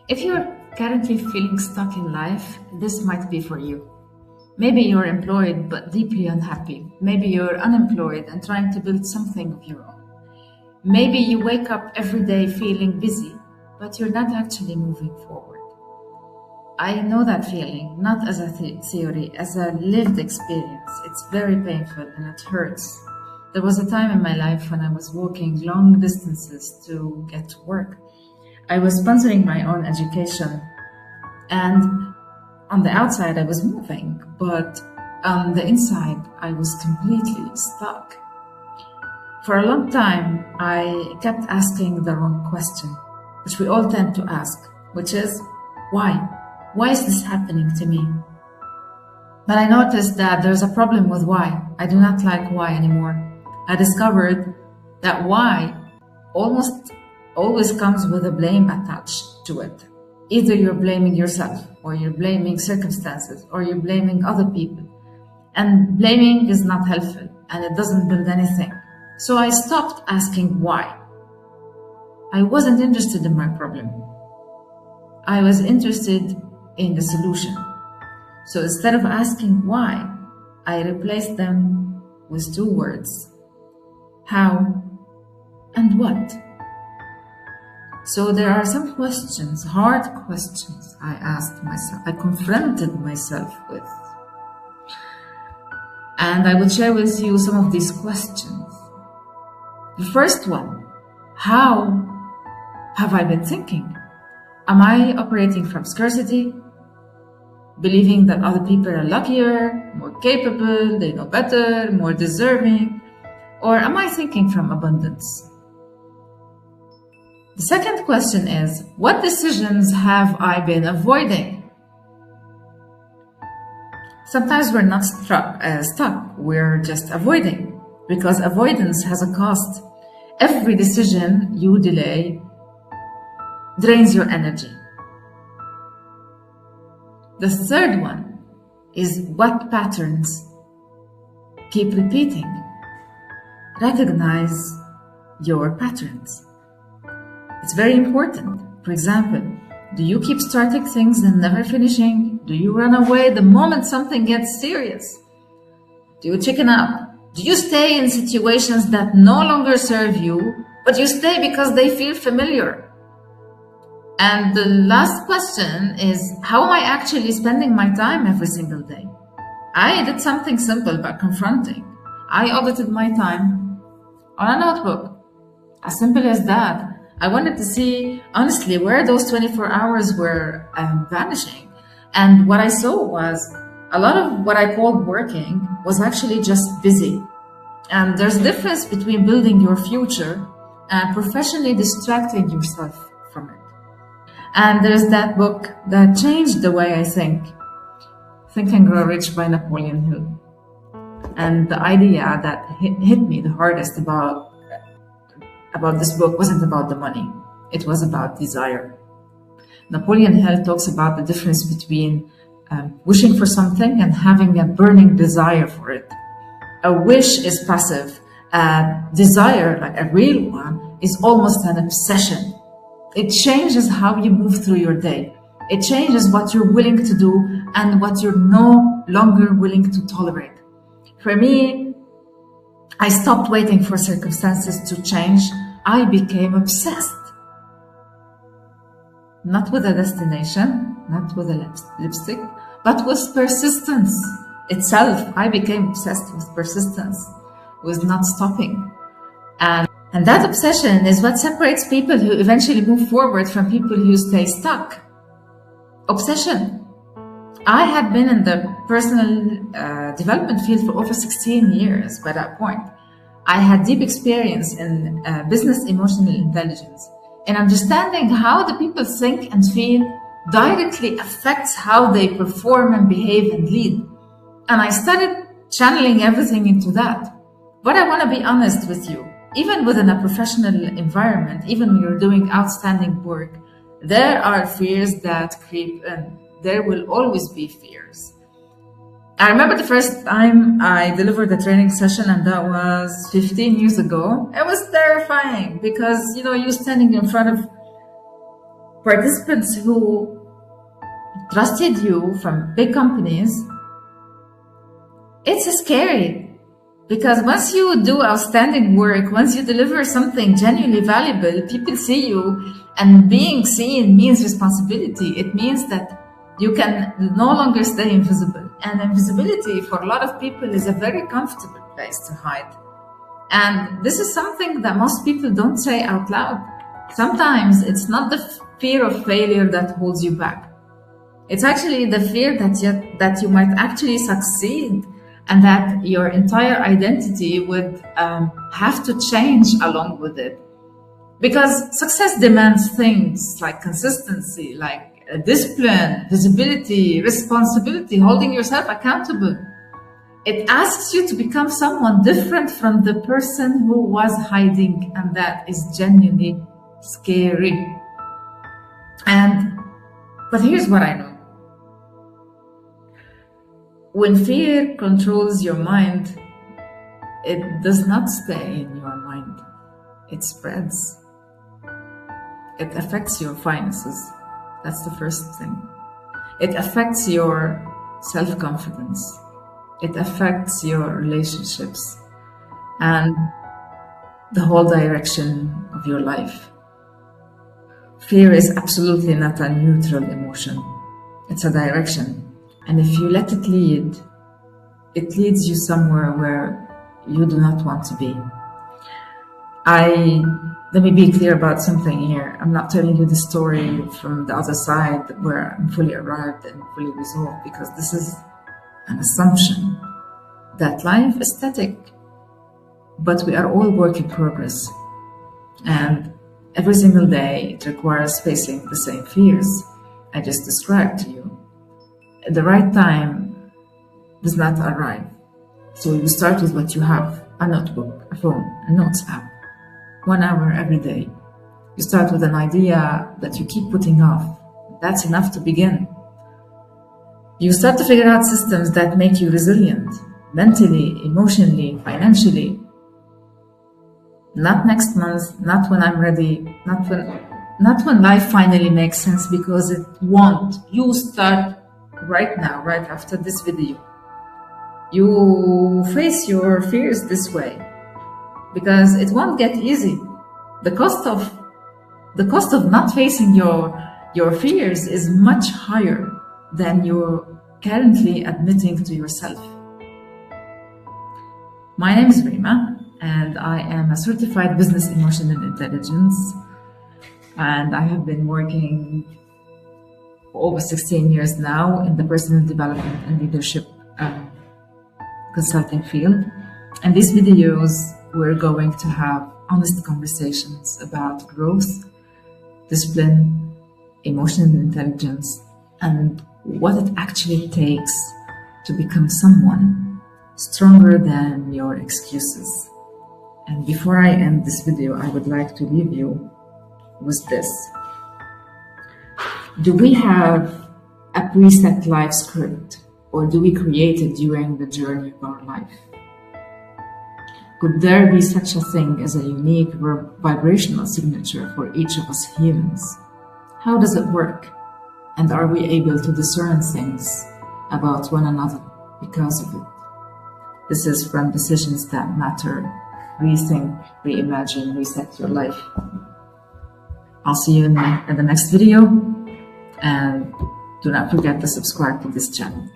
If you're currently feeling stuck in life, this might be for you. Maybe you're employed but deeply unhappy. Maybe you're unemployed and trying to build something of your own. Maybe you wake up every day feeling busy, but you're not actually moving forward. I know that feeling, not as a theory, as a lived experience. It's very painful and it hurts. There was a time in my life when I was walking long distances to get to work. I was sponsoring my own education, and on the outside I was moving, but on the inside I was completely stuck. For a long time, I kept asking the wrong question, which we all tend to ask, which is, why? Why is this happening to me? But I noticed that there's a problem with why. I do not like why anymore. I discovered that why almost always comes with a blame attached to it. Either you're blaming yourself, or you're blaming circumstances, or you're blaming other people. And blaming is not helpful, and it doesn't build anything. So I stopped asking why. I wasn't interested in my problem. I was interested in the solution. So instead of asking why, I replaced them with two words: how and what. So there are some questions, hard questions I asked myself, I confronted myself with. And I will share with you some of these questions. The first one: how have I been thinking? Am I operating from scarcity? Believing that other people are luckier, more capable, they know better, more deserving? Or am I thinking from abundance? The second question is, what decisions have I been avoiding? Sometimes we're not stuck, we're just avoiding, because avoidance has a cost. Every decision you delay drains your energy. The third one is, what patterns keep repeating? Recognize your patterns. It's very important. For example, do you keep starting things and never finishing? Do you run away the moment something gets serious? Do you chicken out? Do you stay in situations that no longer serve you, but you stay because they feel familiar? And the last question is, how am I actually spending my time every single day? I did something simple by confronting. I audited my time on a notebook. As simple as that. I wanted to see, honestly, where those 24 hours were vanishing. And what I saw was a lot of what I called working was actually just busy. And there's a difference between building your future and professionally distracting yourself from it. And there's that book that changed the way I think, Think and Grow Rich by Napoleon Hill. And the idea that hit me the hardest about this book wasn't about the money. It was about desire. Napoleon Hill talks about the difference between wishing for something and having a burning desire for it. A wish is passive. A desire, like a real one, is almost an obsession. It changes how you move through your day. It changes what you're willing to do and what you're no longer willing to tolerate. For me, I stopped waiting for circumstances to change. I became obsessed. Not with a destination, not with a lipstick, but with persistence itself. I became obsessed with persistence, with not stopping. And that obsession is what separates people who eventually move forward from people who stay stuck. Obsession. I had been in the personal development field for over 16 years by that point. I had deep experience in business emotional intelligence, and understanding how the people think and feel directly affects how they perform and behave and lead. And I started channeling everything into that. But I want to be honest with you, even within a professional environment, even when you're doing outstanding work, there are fears that creep in. There will always be fears. I remember the first time I delivered a training session, and that was 15 years ago. It was terrifying because, you standing in front of participants who trusted you from big companies, it's scary. Because once you do outstanding work, once you deliver something genuinely valuable, people see you, and being seen means responsibility. It means that you can no longer stay invisible. And invisibility for a lot of people is a very comfortable place to hide. And this is something that most people don't say out loud. Sometimes it's not the fear of failure that holds you back. It's actually the fear that you might actually succeed, and that your entire identity would have to change along with it. Because success demands things like consistency, like discipline, visibility, responsibility, holding yourself accountable. It asks you to become someone different from the person who was hiding, and that is genuinely scary. But here's what I know. When fear controls your mind, it does not stay in your mind. It spreads. It affects your finances. That's the first thing. It affects your self-confidence. It affects your relationships and the whole direction of your life. Fear is absolutely not a neutral emotion. It's a direction. And if you let it lead, it leads you somewhere where you do not want to be. Let me be clear about something here. I'm not telling you the story from the other side where I'm fully arrived and fully resolved, because this is an assumption that life is static, but we are all work in progress. And every single day it requires facing the same fears I just described to you. The right time does not arrive. So you start with what you have: a notebook, a phone, a notes app, 1 hour every day. You start with an idea that you keep putting off. That's enough to begin. You start to figure out systems that make you resilient, mentally, emotionally, financially. Not next month, not when I'm ready, not when life finally makes sense, because it won't. You start right now, right after this video. You face your fears this way, because it won't get easy. The cost of not facing your fears is much higher than you're currently admitting to yourself. My name is Rima, and I am a certified business emotional intelligence, and I have been working for over 16 years now in the personal development and leadership consulting field. In these videos, we're going to have honest conversations about growth, discipline, emotional intelligence, and what it actually takes to become someone stronger than your excuses. And before I end this video, I would like to leave you with this. Do we have a preset life script, or do we create it during the journey of our life? Could there be such a thing as a unique vibrational signature for each of us humans? How does it work? And are we able to discern things about one another because of it? This is from Decisions That Matter. Rethink, reimagine, reset your life. I'll see you in the next video, and do not forget to subscribe to this channel.